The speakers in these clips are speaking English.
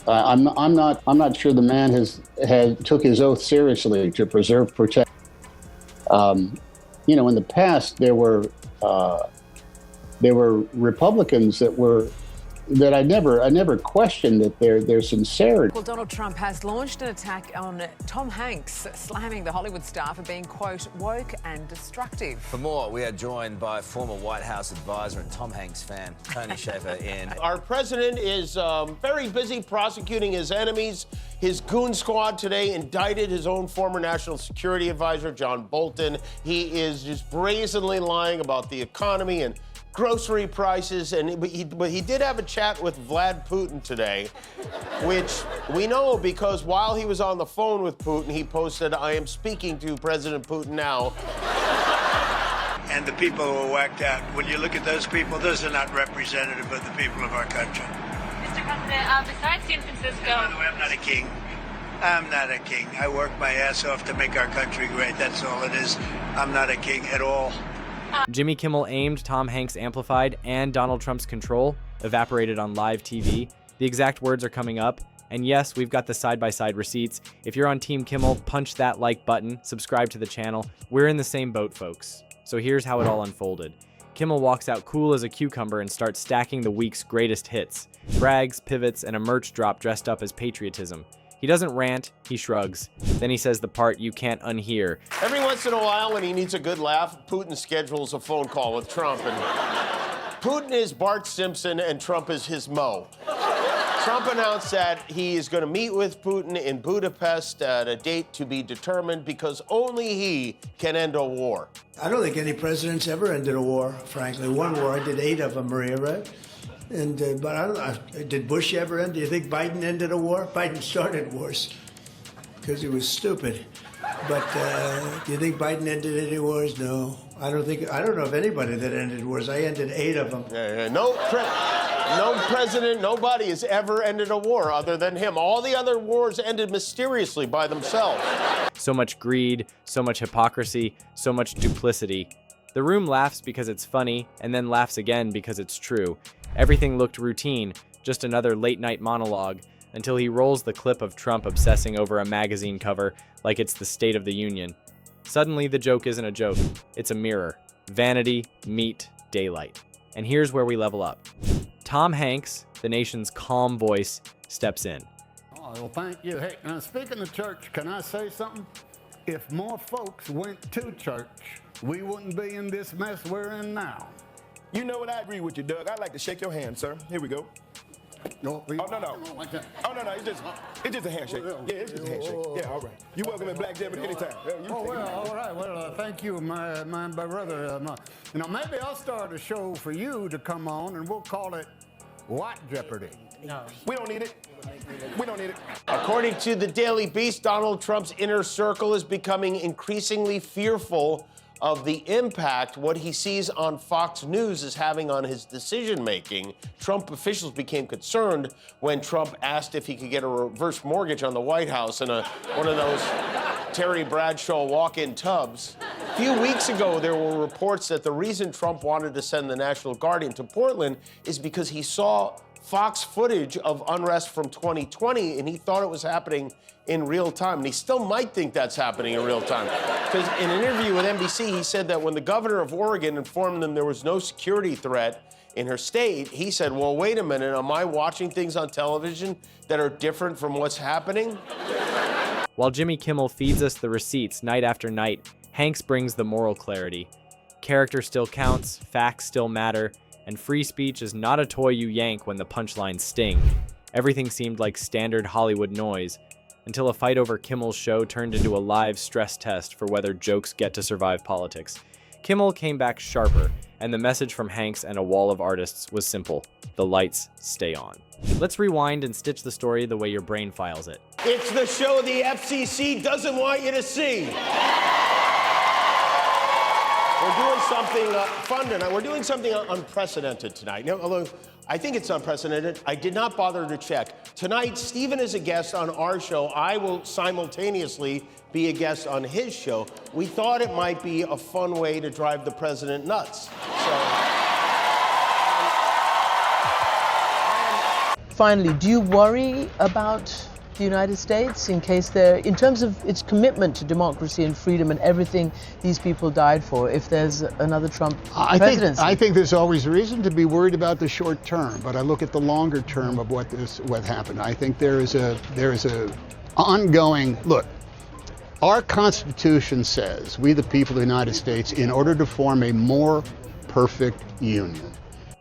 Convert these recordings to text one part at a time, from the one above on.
I'm not sure the man has took his oath seriously to preserve, protect. You know, in the past there were Republicans that I never questioned that their sincerity. Well, Donald Trump has launched an attack on Tom Hanks, slamming the Hollywood star for being, quote, woke and destructive. For more, we are joined by former White House advisor and Tom Hanks fan, Tony Shaffer in. Our president is very busy prosecuting his enemies. His goon squad today indicted his own former national security advisor, John Bolton. He is just brazenly lying about the economy and grocery prices, but he did have a chat with Vlad Putin today, which we know because while he was on the phone with Putin, he posted, "I am speaking to President Putin now." And the people who were whacked out, when you look at those people, those are not representative of the people of our country. Mr. President, besides San Francisco... And by the way, I'm not a king. I'm not a king. I work my ass off to make our country great. That's all it is. I'm not a king at all. Jimmy Kimmel aimed, Tom Hanks amplified, and Donald Trump's control evaporated on live TV. The exact words are coming up. And yes, we've got the side-by-side receipts. If you're on Team Kimmel, punch that like button, subscribe to the channel. We're in the same boat, folks. So here's how it all unfolded. Kimmel walks out cool as a cucumber and starts stacking the week's greatest hits. Brags, pivots, and a merch drop dressed up as patriotism. He doesn't rant, he shrugs. Then he says the part you can't unhear. Every once in a while, when he needs a good laugh, Putin schedules a phone call with Trump. And Putin is Bart Simpson and Trump is his Mo. Trump announced that he is going to meet with Putin in Budapest at a date to be determined because only he can end a war. I don't think any president's ever ended a war, frankly. One war, I did 8 of them, Maria, right? And but I don't know, did Bush ever end? Do you think Biden ended a war? Biden started wars because he was stupid. But do you think Biden ended any wars? No, I don't know of anybody that ended wars. I ended 8 of them. No president, nobody has ever ended a war other than him. All the other wars ended mysteriously by themselves. So much greed, so much hypocrisy, so much duplicity. The room laughs because it's funny, and then laughs again because it's true. Everything looked routine, just another late-night monologue, until he rolls the clip of Trump obsessing over a magazine cover like it's the State of the Union. Suddenly, the joke isn't a joke, it's a mirror. Vanity, meet, daylight. And here's where we level up. Tom Hanks, the nation's calm voice, steps in. Oh, well, thank you. Hey, now speaking of church, can I say something? If more folks went to church, we wouldn't be in this mess we're in now. You know what? I agree with you, Doug. I'd like to shake your hand, sir. Here we go. No, no. Oh, no, it's just a handshake. Yeah, it's just a handshake. Yeah, all right. You're welcome in Black Devil anytime. All right. Well, thank you, my brother. You know, maybe I'll start a show for you to come on, and we'll call it What Jeopardy? No. We don't need it. We don't need it. According to the Daily Beast, Donald Trump's inner circle is becoming increasingly fearful of the impact what he sees on Fox News is having on his decision-making. Trump officials became concerned when Trump asked if he could get a reverse mortgage on the White House in one of those Terry Bradshaw walk-in tubs. A few weeks ago, there were reports that the reason Trump wanted to send the National Guard into Portland is because he saw Fox footage of unrest from 2020, and he thought it was happening in real time. And he still might think that's happening in real time. Because in an interview with NBC, he said that when the governor of Oregon informed them there was no security threat in her state, he said, well, wait a minute, am I watching things on television that are different from what's happening? While Jimmy Kimmel feeds us the receipts night after night, Hanks brings the moral clarity. Character still counts, facts still matter, and free speech is not a toy you yank when the punchlines sting. Everything seemed like standard Hollywood noise, until a fight over Kimmel's show turned into a live stress test for whether jokes get to survive politics. Kimmel came back sharper, and the message from Hanks and a wall of artists was simple: the lights stay on. Let's rewind and stitch the story the way your brain files it. It's the show the FCC doesn't want you to see. We're doing something fun tonight. We're doing something unprecedented tonight. Now, although I think it's unprecedented, I did not bother to check. Tonight, Stephen is a guest on our show. I will simultaneously be a guest on his show. We thought it might be a fun way to drive the president nuts. finally, do you worry about the United States in case in terms of its commitment to democracy and freedom and everything these people died for, if there's another Trump presidency? I think there's always reason to be worried about the short term, but I look at the longer term of what happened. I think there is a ongoing look. Our Constitution says, we the people of the United States, in order to form a more perfect union.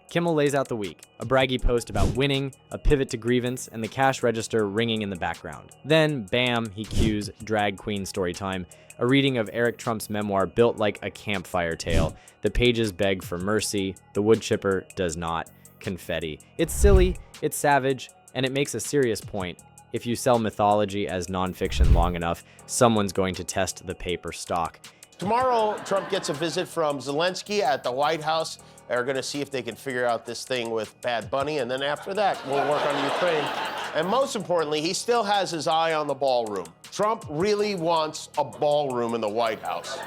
Kimmel lays out the week, a braggy post about winning, a pivot to grievance, and the cash register ringing in the background. Then, bam, he cues drag queen story time, a reading of Eric Trump's memoir built like a campfire tale. The pages beg for mercy, the wood chipper does not. Confetti. It's silly, it's savage, and it makes a serious point. If you sell mythology as nonfiction long enough, someone's going to test the paper stock. Tomorrow, Trump gets a visit from Zelensky at the White House. They're going to see if they can figure out this thing with Bad Bunny, and then after that, we'll work on Ukraine. And most importantly, he still has his eye on the ballroom. Trump really wants a ballroom in the White House.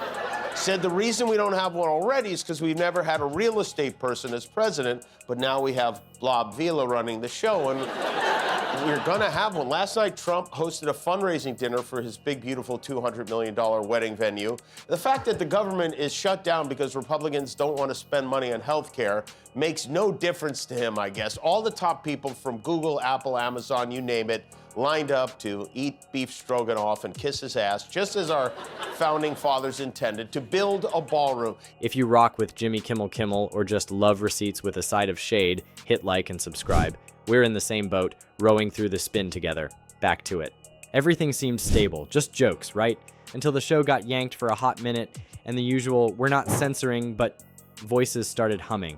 Said the reason we don't have one already is because we've never had a real estate person as president, but now we have Blob Vila running the show, and we're going to have one. Last night, Trump hosted a fundraising dinner for his big, beautiful $200 million wedding venue. The fact that the government is shut down because Republicans don't want to spend money on health care makes no difference to him, I guess. All the top people from Google, Apple, Amazon, you name it, lined up to eat beef stroganoff and kiss his ass, just as our founding fathers intended, to build a ballroom. If you rock with Jimmy Kimmel or just love receipts with a side of shade, hit like and subscribe. We're in the same boat, rowing through the spin together. Back to it. Everything seemed stable, just jokes, right? Until the show got yanked for a hot minute, and the usual, we're not censoring, but voices started humming.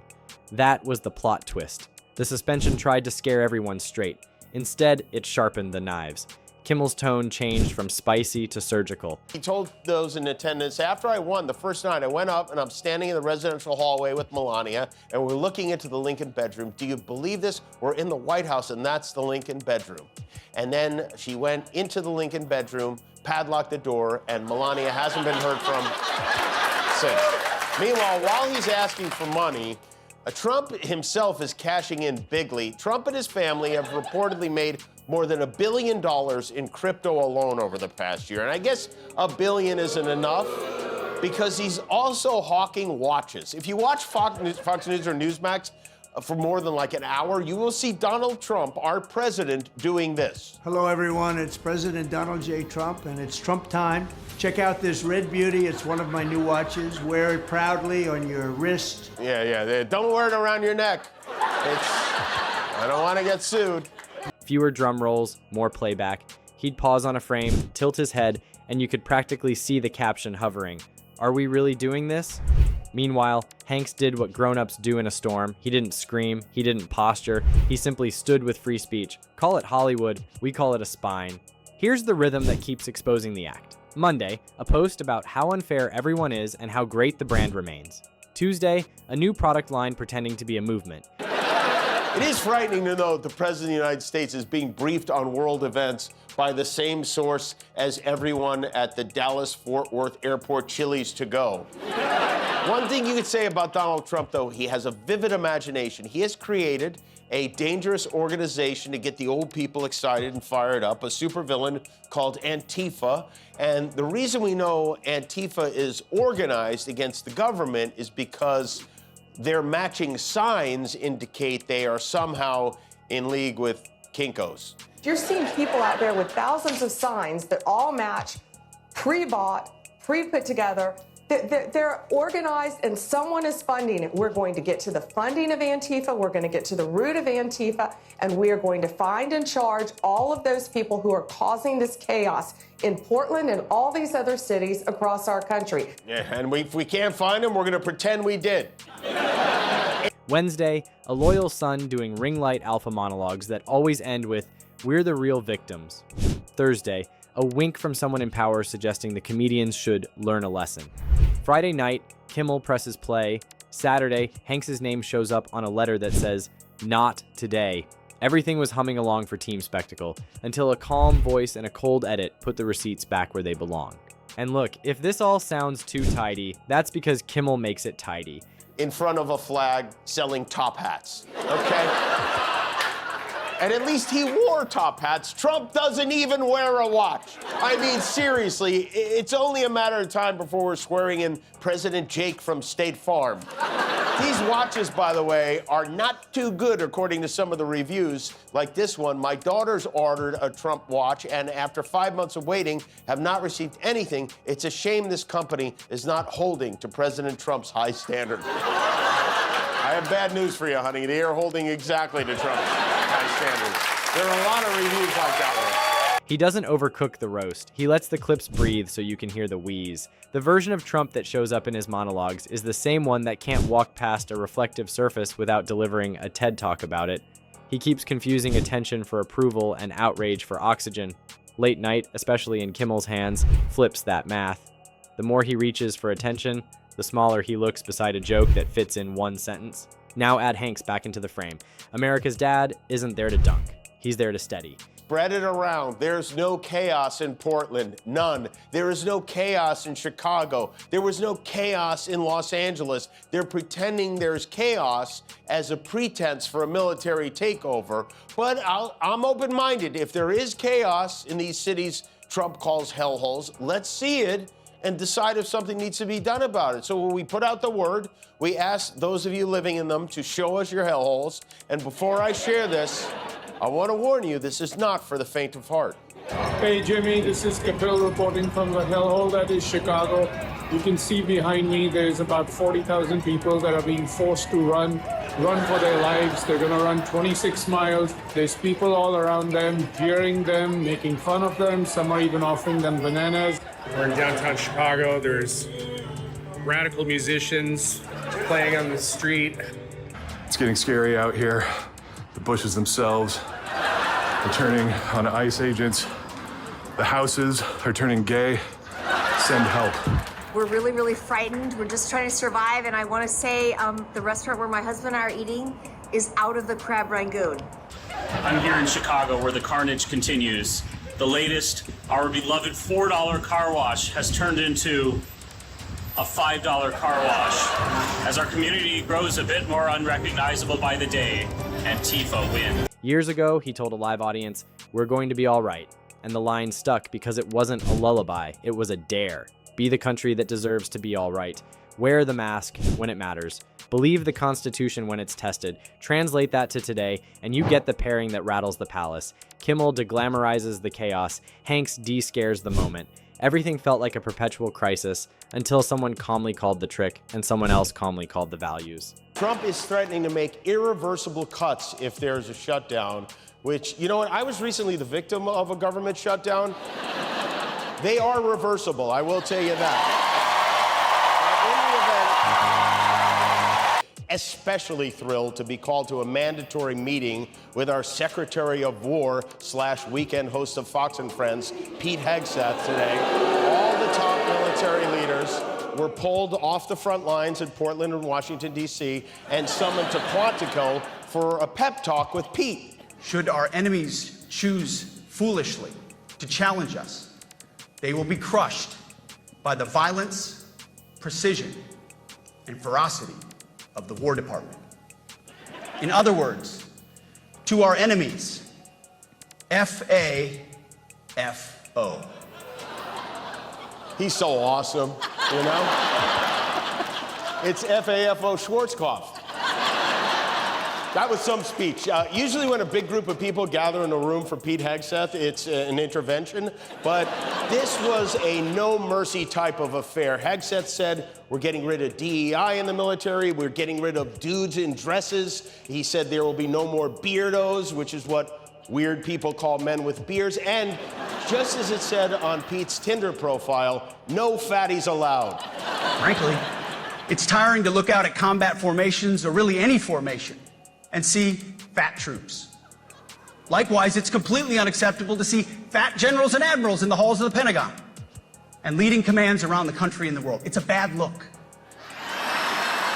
That was the plot twist. The suspension tried to scare everyone straight. Instead, it sharpened the knives. Kimmel's tone changed from spicy to surgical. He told those in attendance, after I won the first night, I went up and I'm standing in the residential hallway with Melania, and we're looking into the Lincoln bedroom. Do you believe this? We're in the White House, and that's the Lincoln bedroom. And then she went into the Lincoln bedroom, padlocked the door, and Melania hasn't been heard from since. Meanwhile, while he's asking for money, Trump himself is cashing in bigly. Trump and his family have reportedly made more than $1 billion in crypto alone over the past year. And I guess $1 billion isn't enough because he's also hawking watches. If you watch Fox News or Newsmax for more than like an hour, you will see Donald Trump, our president, doing this. Hello, everyone. It's President Donald J. Trump, and it's Trump time. Check out this red beauty. It's one of my new watches. Wear it proudly on your wrist. Yeah. Don't wear it around your neck. I don't want to get sued. Fewer drum rolls, more playback. He'd pause on a frame, tilt his head, and you could practically see the caption hovering. Are we really doing this? Meanwhile, Hanks did what grown-ups do in a storm. He didn't scream, he didn't posture, he simply stood with free speech. Call it Hollywood, we call it a spine. Here's the rhythm that keeps exposing the act. Monday, a post about how unfair everyone is and how great the brand remains. Tuesday, a new product line pretending to be a movement. It is frightening to know that the President of the United States is being briefed on world events by the same source as everyone at the Dallas-Fort Worth Airport Chili's to go. One thing you could say about Donald Trump, though, he has a vivid imagination. He has created a dangerous organization to get the old people excited and fired up, a supervillain called Antifa. And the reason we know Antifa is organized against the government is because their matching signs indicate they are somehow in league with Kinko's. You're seeing people out there with thousands of signs that all match, pre-bought, pre-put together. They're organized and someone is funding it. We're going to get to the funding of Antifa. We're going to get to the root of Antifa, and we are going to find and charge all of those people who are causing this chaos in Portland and all these other cities across our country. Yeah, and if we can't find them, we're going to pretend we did. Wednesday, a loyal son doing ring light alpha monologues that always end with, "We're the real victims." Thursday, a wink from someone in power suggesting the comedians should learn a lesson. Friday night, Kimmel presses play. Saturday, Hanks' name shows up on a letter that says, "Not today." Everything was humming along for Team Spectacle, until a calm voice and a cold edit put the receipts back where they belong. And look, if this all sounds too tidy, that's because Kimmel makes it tidy. In front of a flag selling top hats, okay? And at least he wore top hats. Trump doesn't even wear a watch. I mean, seriously, it's only a matter of time before we're swearing in President Jake from State Farm. These watches, by the way, are not too good according to some of the reviews. Like this one, my daughter's ordered a Trump watch, and after 5 months of waiting, have not received anything. It's a shame this company is not holding to President Trump's high standard. I have bad news for you, honey. They are holding exactly to Trump's high standards. There are a lot of reviews like that one. He doesn't overcook the roast. He lets the clips breathe so you can hear the wheeze. The version of Trump that shows up in his monologues is the same one that can't walk past a reflective surface without delivering a TED Talk about it. He keeps confusing attention for approval and outrage for oxygen. Late night, especially in Kimmel's hands, flips that math. The more he reaches for attention, the smaller he looks beside a joke that fits in one sentence. Now add Hanks back into the frame. America's dad isn't there to dunk. He's there to steady. Spread it around. There's no chaos in Portland. None. There is no chaos in Chicago. There was no chaos in Los Angeles. They're pretending there's chaos as a pretense for a military takeover. But I'm open-minded. If there is chaos in these cities Trump calls hellholes, let's see it and decide if something needs to be done about it. So when we put out the word, we ask those of you living in them to show us your hellholes. And before I share this, I want to warn you, this is not for the faint of heart. Hey, Jimmy, this is Kapil reporting from the hellhole that is Chicago. You can see behind me there's about 40,000 people that are being forced to run for their lives. They're going to run 26 miles. There's people all around them, jeering them, making fun of them. Some are even offering them bananas. We're in downtown Chicago. There's radical musicians playing on the street. It's getting scary out here. The bushes themselves are turning on ICE agents. The houses are turning gay. Send help. We're really, really frightened. We're just trying to survive. And I want to say the restaurant where my husband and I are eating is out of the crab rangoon. I'm here in Chicago where the carnage continues. The latest, our beloved $4 car wash has turned into a $5 car wash. As our community grows a bit more unrecognizable by the day, Antifa win. Years ago, he told a live audience, "We're going to be all right." And the line stuck because it wasn't a lullaby, it was a dare. Be the country that deserves to be all right. Wear the mask when it matters. Believe the Constitution when it's tested. Translate that to today, and you get the pairing that rattles the palace. Kimmel deglamorizes the chaos. Hanks de-scares the moment. Everything felt like a perpetual crisis until someone calmly called the trick and someone else calmly called the values. Trump is threatening to make irreversible cuts if there's a shutdown, which, you know what, I was recently the victim of a government shutdown. They are reversible, I will tell you that. Especially thrilled to be called to a mandatory meeting with our Secretary of War / weekend host of Fox and Friends, Pete Hegseth, today. All the top military leaders were pulled off the front lines in Portland and Washington, D.C., and summoned to Quantico for a pep talk with Pete. Should our enemies choose foolishly to challenge us, they will be crushed by the violence, precision, and ferocity of the War Department. In other words, to our enemies, F-A-F-O. He's so awesome, you know? It's F-A-F-O Schwarzkopf. That was some speech. Usually when a big group of people gather in a room for Pete Hegseth, it's an intervention. But this was a no-mercy type of affair. Hegseth said, we're getting rid of DEI in the military. We're getting rid of dudes in dresses. He said there will be no more beardos, which is what weird people call men with beards. And just as it said on Pete's Tinder profile, no fatties allowed. Frankly, it's tiring to look out at combat formations, or really any formation, and see fat troops. Likewise, it's completely unacceptable to see fat generals and admirals in the halls of the Pentagon and leading commands around the country and the world. It's a bad look.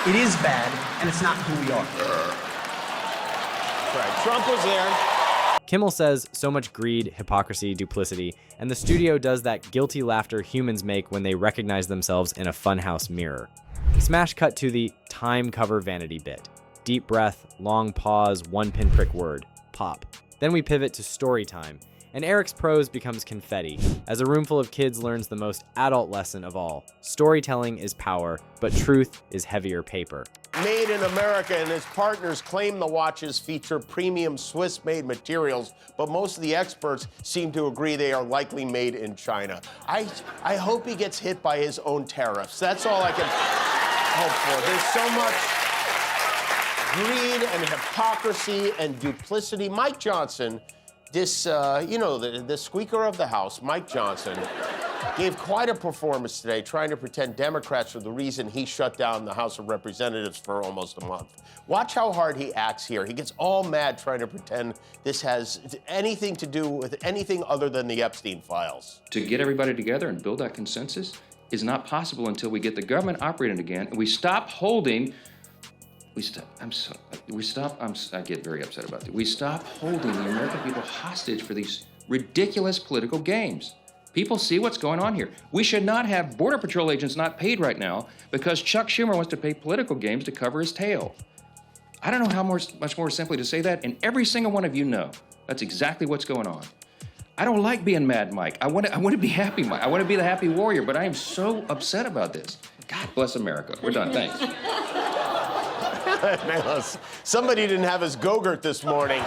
It is bad, and it's not who we are. Right, Trump was there. Kimmel says so much greed, hypocrisy, duplicity, and the studio does that guilty laughter humans make when they recognize themselves in a funhouse mirror. Smash cut to the time cover vanity bit. Deep breath, long pause, one pinprick word, pop. Then we pivot to story time, and Eric's prose becomes confetti, as a room full of kids learns the most adult lesson of all. Storytelling is power, but truth is heavier paper. Made in America, and his partners claim the watches feature premium Swiss-made materials, but most of the experts seem to agree they are likely made in China. I hope he gets hit by his own tariffs. That's all I can hope for. There's so much greed and hypocrisy and duplicity. Mike Johnson, this, the Speaker of the House, Mike Johnson, gave quite a performance today trying to pretend Democrats are the reason he shut down the House of Representatives for almost a month. Watch how hard he acts here. He gets all mad trying to pretend this has anything to do with anything other than the Epstein files. To get everybody together and build that consensus is not possible until we get the government operating again and we stop holding. I get very upset about that. We stop holding the American people hostage for these ridiculous political games. People see what's going on here. We should not have Border Patrol agents not paid right now because Chuck Schumer wants to pay political games to cover his tail. I don't know how much more simply to say that, and every single one of you know that's exactly what's going on. I don't like being mad, Mike. I want to be happy, Mike. I want to be the happy warrior, but I am so upset about this. God bless America. We're done. Thanks. Somebody didn't have his Go-Gurt this morning.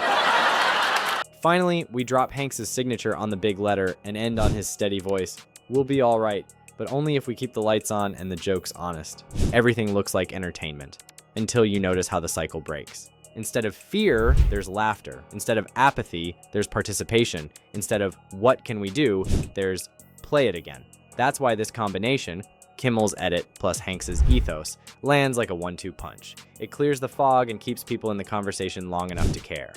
Finally, we drop Hanks' signature on the big letter and end on his steady voice. We'll be all right, but only if we keep the lights on and the jokes honest. Everything looks like entertainment, until you notice how the cycle breaks. Instead of fear, there's laughter. Instead of apathy, there's participation. Instead of what can we do, there's play it again. That's why this combination, Kimmel's edit plus Hanks' ethos, lands like a 1-2 punch. It clears the fog and keeps people in the conversation long enough to care.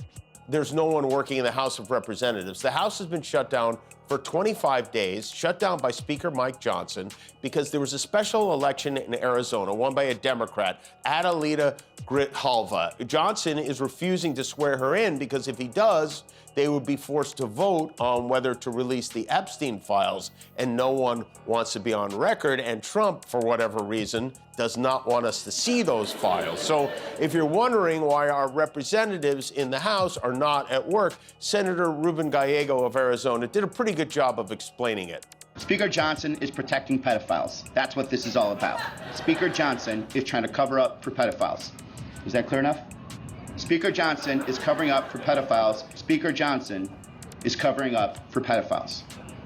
There's no one working in the House of Representatives. The House has been shut down for 25 days, shut down by Speaker Mike Johnson, because there was a special election in Arizona won by a Democrat, Adelita Grijalva. Johnson is refusing to swear her in because if he does, they would be forced to vote on whether to release the Epstein files, and no one wants to be on record, and Trump, for whatever reason, does not want us to see those files. So if you're wondering why our representatives in the House are not at work, Senator Ruben Gallego of Arizona did a pretty good job of explaining it. Speaker Johnson is protecting pedophiles. That's what this is all about. Speaker Johnson is trying to cover up for pedophiles. Is that clear enough? Speaker Johnson is covering up for pedophiles. Speaker Johnson is covering up for pedophiles.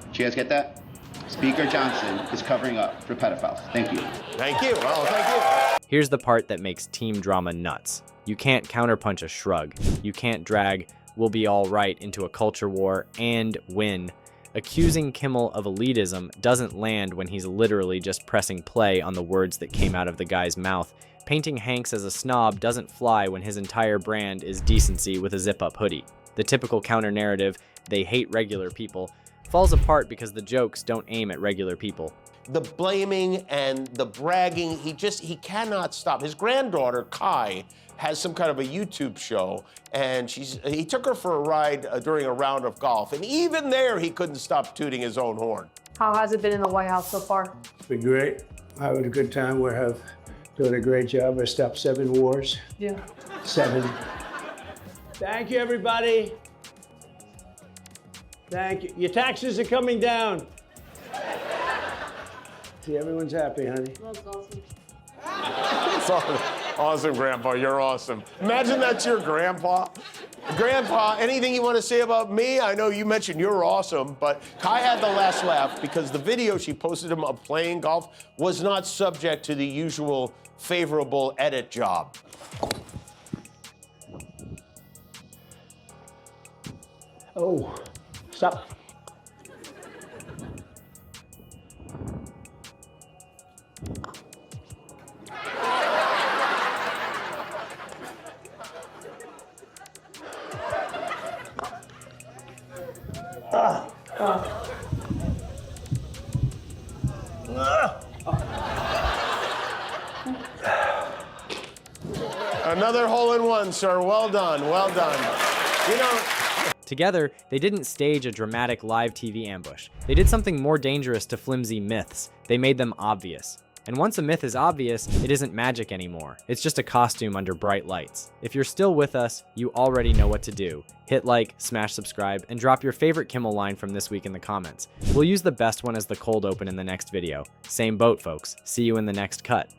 Did you guys get that? Speaker Johnson is covering up for pedophiles. Thank you. Thank you. Well, thank you. Here's the part that makes team drama nuts. You can't counterpunch a shrug. You can't drag "we'll be all right" into a culture war and win. Accusing Kimmel of elitism doesn't land when he's literally just pressing play on the words that came out of the guy's mouth. Painting Hanks as a snob doesn't fly when his entire brand is decency with a zip-up hoodie. The typical counter-narrative, they hate regular people, falls apart because the jokes don't aim at regular people. The blaming and the bragging, he cannot stop. His granddaughter, Kai, has some kind of a YouTube show, and he took her for a ride during a round of golf, and even there, he couldn't stop tooting his own horn. How has it been in the White House so far? It's been great. Having a good time. We're doing a great job. We stopped 7 wars. Yeah. 7. Thank you, everybody. Thank you. Your taxes are coming down. See, everyone's happy, honey. That's awesome. That's awesome, Grandpa. You're awesome. Imagine that's your grandpa. Grandpa, anything you want to say about me? I know you mentioned you're awesome, but Kai had the last laugh because the video she posted him of playing golf was not subject to the usual favorable edit job. Oh, stop. Another hole-in-one, sir. Well done, well done. You know... Together, they didn't stage a dramatic live TV ambush. They did something more dangerous to flimsy myths. They made them obvious. And once a myth is obvious, it isn't magic anymore. It's just a costume under bright lights. If you're still with us, you already know what to do. Hit like, smash subscribe, and drop your favorite Kimmel line from this week in the comments. We'll use the best one as the cold open in the next video. Same boat, folks. See you in the next cut.